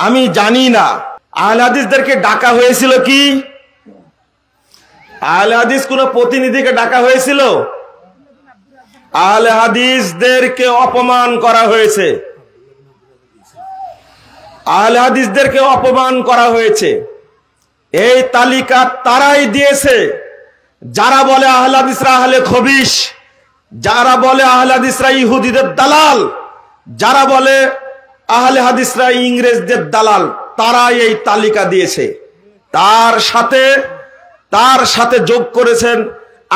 আমি জানি না আহলে হাদিসদেরকে ডাকা হয়েছিল কি? আহলে হাদিস কোন প্রতিনিধিকে ডাকা হয়েছিল? আহলে হাদিসদেরকে অপমান করা হয়েছে, আহলে হাদিসদেরকে অপমান করা হয়েছে। এই তালিকা তারাই দিয়েছে যারা বলে আহলে হাদিসরা আহলে খবিশ, যারা বলে আহলে হাদিসরা ইহুদিদের দালাল, যারা বলে আহলে হাদিসরা ইংরেজদের দালাল, তারাই এই তালিকা দিয়েছে। তার সাথে যোগ করেছেন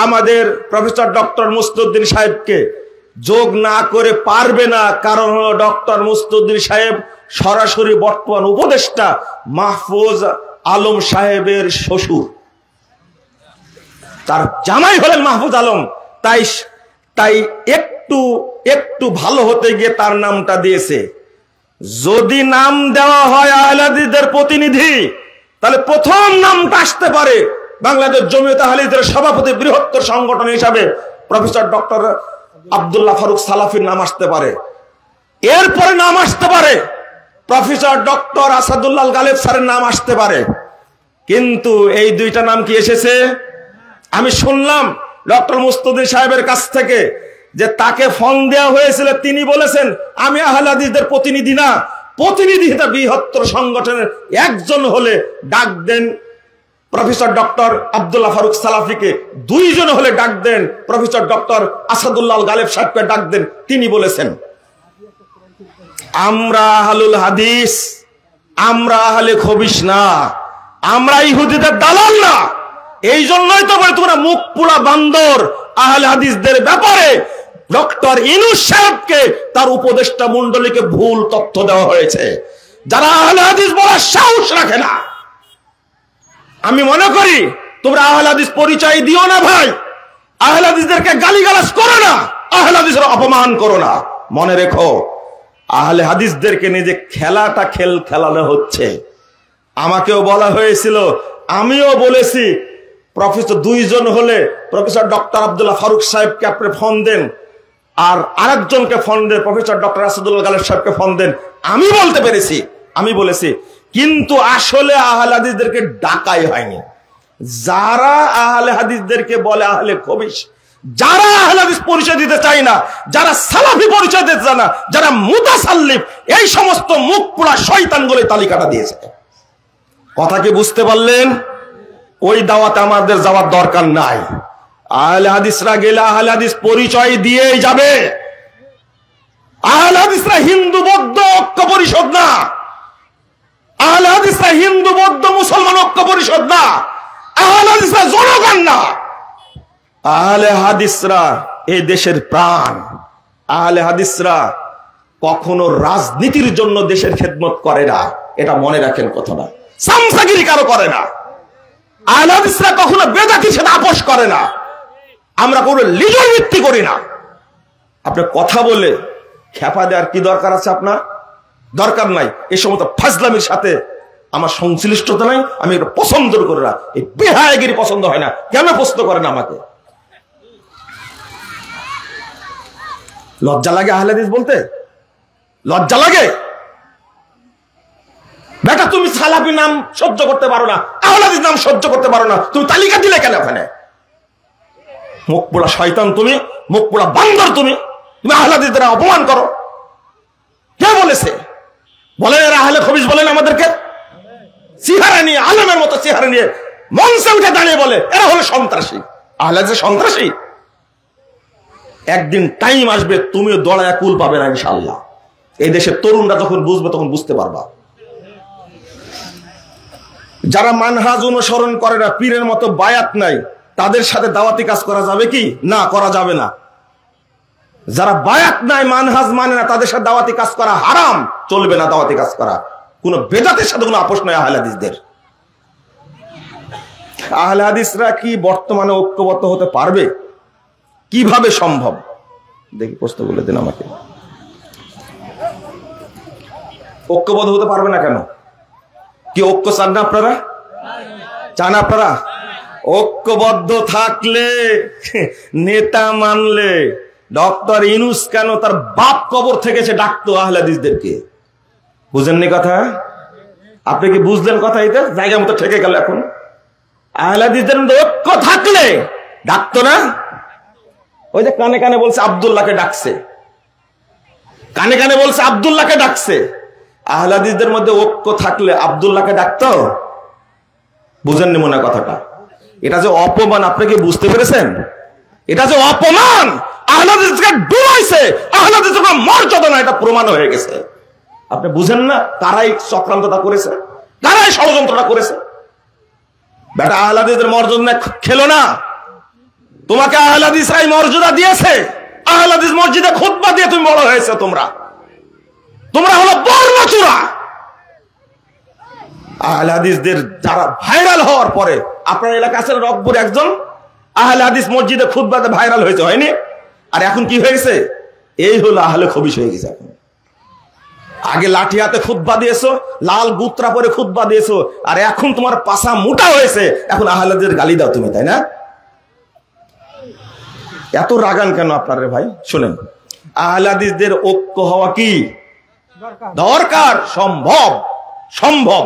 আমাদের প্রফেসর ডক্টর মুস্তাউদ্দিন সাহেবকে। যোগ না করে পারবে না, কারণ হলো ডক্টর মুস্তাউদ্দিন সাহেব সরাসরি বর্তমান উপদেষ্টা মাহফুজ আলম সাহেবের শ্বশুর, তার জামাই হলেন মাহফুজ আলম। তাই একটু ভালো হতে গিয়ে তার নামটা দিয়েছে। যদি নাম দেওয়া হয় আহলে হাদিসদের প্রতিনিধি, তাহলে প্রথম নামটা আসতে পারে বাংলাদেশ জমিয়তে আহলে হাদিসের সভাপতি বৃহত্তর সংগঠন হিসাবে প্রফেসর ডক্টর আব্দুল্লাহ ফারুক সালাফির নাম আসতে পারে। এরপরে নাম আসতে পারে প্রফেসর ডক্টর আসাদুল্লাহ গালেব স্যারের নাম আসতে পারে। কিন্তু এই দুইটা নাম কি এসেছে? আমি শুনলাম ডক্টর মুস্তাউদ্দিন সাহেবের কাছ থেকে যে তাকে ফোন দেওয়া হয়েছিল, তিনি বলেছেন আমি আহলে হাদিসদের প্রতিনিধি না, প্রতিনিধি বৃহত্তর সংগঠনের একজন হলে ডাক দেন প্রফেসর ডক্টর আব্দুল্লাহ ফারুক সালাফিকে, দুইজন হলে ডাক দেন প্রফেসর ডক্টর আসাদুল্লাহ গালেব সাহেবকে ডাক দেন। তিনি বলেছেন আমরা আহলুল হাদিস, আমরা আহলে খবিশ না, আমরা ইহুদিদের দালাল না। এই জন্যই তো বলে তোমরা মুখ পোড়া বান্দর। আহলে হাদিসদের ব্যাপারে ডক্টর ইউনূস সাহেবকে তার উপদেষ্টা মণ্ডলীকে ভুল তথ্য দেওয়া হয়েছে, যারা আহলে হাদিস বলার সাহস রাখে না। আমি মনে করি তোমরা আহলে হাদিস পরিচয় দিও না ভাই, আহলে হাদিসদেরকে গালিগালাজ করো না, আহলে হাদিসের অপমান করো না। মনে রেখো আহলে হাদিসদেরকে নিয়ে যে খেলানো হচ্ছে। আমাকেও বলা হয়েছিল, আমিও বলেছি প্রফেসর দুইজন হলে প্রফেসর ডক্টর আব্দুল্লাহ ফারুক সাহেবকে আপনি ফোন দেন, আর আরেকজনকে ফোন দেন প্রফেসর ডক্টর আসাদুল্লাহ গালেব সাহেবকে ফোন দেন। আমি বলতে পেরেছি, আমি বলেছি, কিন্তু আসলে আহলে হাদিসদেরকে ডাকাই হয়নি। যারা আহলে হাদিসদেরকে বলে আহলে খবিশ, যারা আহলে হাদিস পরিচয় দিতে চায় না, যারা সালাফি পরিচয় দিতে চায় না, যারা মুতাসাল্লিফ, এই সমস্ত মুখ পোড়া শয়তানগুলো তালিকাটা দিয়েছে। কথা কি বুঝতে পারলেন? ওই দাওয়াতে আমাদের যাওয়ার দরকার নাই। আহলে হাদিসরা গেলে আহলে হাদিস পরিচয় দিয়েই যাবে। আহলে হাদিসরা হিন্দু বৌদ্ধ ঐক্য পরিষদ না, আহলে হাদিসরা হিন্দু বৌদ্ধ মুসলমান ঐক্য পরিষদ না, আহলে হাদিসরা জনগণ না। আহলে হাদিসরা এই দেশের প্রাণ। আহলে হাদিসরা কখনো রাজনীতির জন্য দেশের খেদমত করে না, এটা মনে রাখেন কথাটা। সামসাগিরি কারো করে না। আহলে হাদিসরা কখনো বেদাতির সাথে আপোষ করে না। আমরা কোনো লিগাল ভিত্তি করি না। আপনি কথা বলে খেপা দেওয়ার কি দরকার আছে? আপনার দরকার নাই। এই সমস্ত ফাজলামির সাথে আমার সংশ্লিষ্টতা নাই, আমি এটা পছন্দ করি না। এই বেহায়াগিরি পছন্দ হয় না। কেন প্রশ্ন করেন আমাকে? লজ্জা লাগে আহলে হাদিস বলতে? লজ্জা লাগে? বেটা তুমি সালাফি নাম সহ্য করতে পারো না, আহলে হাদিস নাম সহ্য করতে পারো না, তুমি তালিকা দিলে কেন ওখানে? মুখ পোড়া শয়তান তুমি, মুখ পোড়া বান্দর তুমি আহলে হাদিসদের অপমান করো। কে বলেছে? বলেন এরা আহলে খবিশ বলেন আমাদেরকে? চেহারা নিয়ে, আলমের মতো চেহারা নিয়ে মঞ্চে উঠে দাঁড়িয়ে বলে এরা হলো সন্ত্রাসী। আহলে হাদিস সন্ত্রাসী? একদিন টাইম আসবে তুমিও দড়ায় কুল পাবে না ইনশাআল্লাহ। এই দেশের তরুণরা যখন বুঝবে তখন বুঝতে পারবা। যারা মানহাজ অনুসরণ করে না, পীরের মতো বায়াত নাই, তাদের সাথে দাওয়াতি কাজ করা যাবে কি? না, করা যাবে না। যারা বায়াত নাই, মানহাজ মানে না, তাদের সাথে দাওয়াতি কাজ করা হারাম, চলবে না দাওয়াতি কাজ করা। কোন বেদাতের সাথে কোনো আপোষ নয় আহলে হাদিসদের। আহলে হাদিসরা কি বর্তমানে ঐক্যবদ্ধ হতে পারবে? কিভাবে সম্ভব? দেখি প্রশ্ন বলে দিন আমাকে। ঐক্যবদ্ধ হতে পারবে না কেন? কি ঐক্য চান না আপনারা? চান আপনারা? ঐক্যবদ্ধ থাকলে, নেতা মানলে ডক্টর ইউনূস কেন তার বাপ কবর থেকে সে ডাকতো আহলে হাদিসদেরকে? বুঝেননি কথা? আপনি কি বুঝলেন কথা? এটা জায়গা মতো ঠেকে গেল। এখন আহলে হাদিসদের মধ্যে ঐক্য থাকলে ডাকতো না? ওই যে কানে কানে বলছে আব্দুল্লাহকে ডাকছে, কানে কানে বলছে আব্দুল্লাহকে ডাকছে। আহলে হাদিসদের মধ্যে ঐক্য থাকলে আব্দুল্লাহকে ডাকতো? বুঝেননি মনে কথাটা? এটা যে অপমান, আপনি কি বুঝতে পেরেছেন? এটা যে অপমান, আহলে হাদিসকে ডুবাইছে, আহলে হাদিসের মর্যাদা না, এটা প্রমাণ হয়ে গেছে। আপনি বুঝেন না কারাই চক্রান্তটা করেছে, কারাই ষড়যন্ত্রটা করেছে? বেটা আহলে হাদিসের মর্যাদা খেলো না, তোমাকে আহলে হাদিসরাই মর্যাদা দিয়েছে। আহলে হাদিস মসজিদে খুতবা দিয়ে তুমি বড় হয়েছে। তোমরা হলো বর্ণচূড়া। আহলে হাদিসদের যারা ভাইরাল হওয়ার পরে, আপনার এলাকা আছে রকপুর একজন আহলে হাদিস মসজিদে খুতবাতে ভাইরাল হয়েছে, হয়নি? আর এখন কি হয়েছে? এই হলো আহলে খবিশ হয়ে গেছে। এখন আগে লাঠি হাতে খুতবা দিয়েছো, লাল গুত্রা পরে খুতবা দিয়েছো, আর এখন তোমার পাছা মোটা হয়েছে, এখন আহলে হাদিসের গালি দাও তুমি, তাই না? এত রাগান কেন আপনারা ভাই? শুনেন, আহলে হাদিসদের ঐক্য হওয়া কি দরকার? সম্ভব। সম্ভব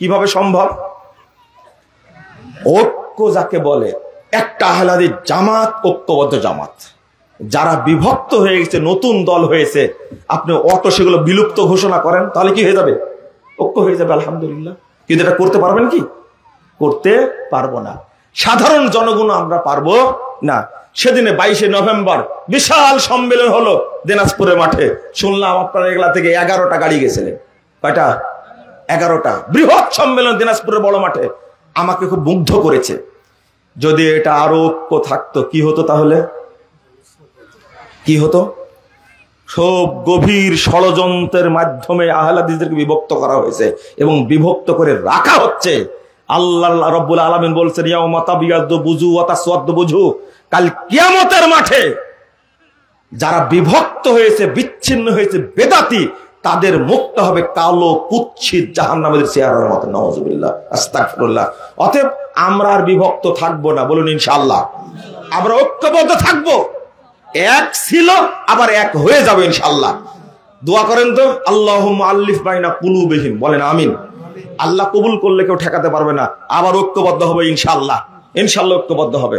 কিভাবে সম্ভব? ঐক্য যাকে বলে, একটা আহলে হাদিস জামাত, ঐক্যবদ্ধ জামাত। যারা বিভক্ত হয়ে গেছে, নতুন দল হয়েছে, আপনি অটো সেগুলো বিলুপ্ত ঘোষণা করেন, তাহলে কি হয়ে যাবে? ঐক্য হয়ে যাবে, আলহামদুলিল্লাহ। কিন্তু এটা করতে পারবেন কি? করতে পারবো না। সাধারণ জনগণ আমরা পারবো না। সেদিনে 22শে নভেম্বর বিশাল সম্মেলন হলো দিনাজপুরের মাঠে। শুনলাম আপনারা এগুলা থেকে 11টা গাড়ি গেছিলেন। কয়টা? 11টা। বৃহৎ সম্মেলন দিনাজপুরের বড় মাঠে। আমাকে খুব মুগ্ধ করেছে। যদি এটা আরো ঐক্য থাকতো কি হতো? তাহলে কি হতো? সব গভীর ষড়যন্ত্রের মাধ্যমে আহলে হাদিসদেরকে বিভক্ত করা হয়েছে এবং বিভক্ত করে রাখা হচ্ছে। আল্লাহ রাব্বুল আলামিন বলছেন, ইয়াউমা তাবিয়াদ্দু বুজু ওয়া তাসওয়াদ্দু বুজু, কাল কিয়ামতের মাঠে যারা বিভক্ত হয়েছে, বিচ্ছিন্ন হয়েছে, বেদাতি, তাদের মুখটা হবে কালো কুৎসিত জাহান্নামের চেহারার মতো। নাউযুবিল্লাহ, আস্তাগফিরুল্লাহ। অতএব আমরা আর বিভক্ত থাকবো না, বলুন ইনশাআল্লাহ। আমরা ঐক্যবদ্ধ থাকবো। এক ছিল, আবার এক হয়ে যাবে ইনশাআল্লাহ। দোয়া করেন তো, আল্লাহুম্মা আল্লিফ বাইনা কুলুবিহিম, বলেন আমিন। আল্লাহ কবুল করলে কেউ ঠেকাতে পারবে না। আবার ঐক্যবদ্ধ হবে ইনশাআল্লাহ। ইনশাআল্লাহ ঐক্যবদ্ধ হবে।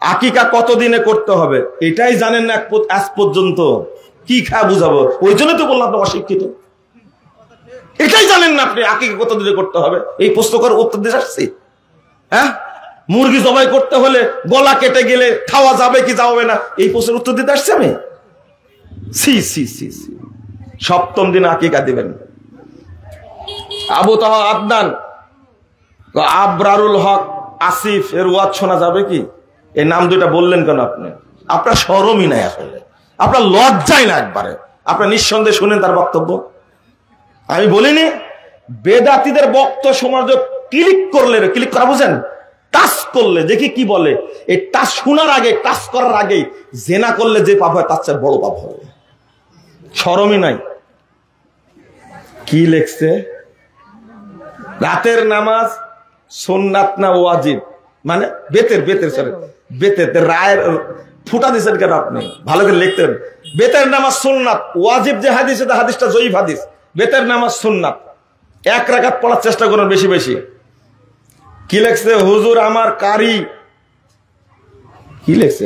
আকিকা কতদিনে করতে হবে এটাই জানেন না আজ পর্যন্ত। কি খায় বুঝাবো? ওই জন্য তো বললাম তো অশিক্ষিত। এটাই জানেন না আপনি আকিকা কতদিনে করতে হবে। এই প্রশ্ন করার উত্তর দিয়ে আসছি। হ্যাঁ, মুরগি জবাই করতে হলে গলা কেটে গেলে খাওয়া যাবে কি যাবে না, এই প্রশ্নের উত্তর দিতে আসছি আমি? সি সি সি সি। 7ম দিন আকিকা দিবেন। আবু তাহা আদনান, আবরারুল হক, আসিফ এর ওয়াজ শোনা যাবে কি? এই নাম দুইটা বললেন কেন আপনি? আপনার শরমই নাই, আসলে আপনার লজ্জাই না একবারে। আপনার নিঃসন্দেহে শুনেন তার বক্তব্য। আমি বলিনি বেদাতীদের বক্তব্য সমাজ ক্লিক করলে, ক্লিক করা বুঝেন, টাচ করলে দেখি কি বলে। এই টাচ শোনার আগে, টাচ করার আগেই জেনা করলে যে পাপ হয় তার চেয়ে বড় পাপ হবে। শরমই নাই। কি লেখছে? রাতের নামাজ সুন্নাত না ওয়াজিব? মানে বেতের সরে বেতের রায়ের ফুটা দিচ্ছেন কেন আপনি? ভালো করে লিখতেন। বেতের নামাজ সুন্নাত, ওয়াজিব যে হাদিস, হাদিসটা জয়ীফ হাদিস। বেতের নামাজ সুন্নাত, 1 রাকাত পড়ার চেষ্টা করুন বেশি বেশি। কি লেখছে? হুজুর আমার কারি। কি লেখছে?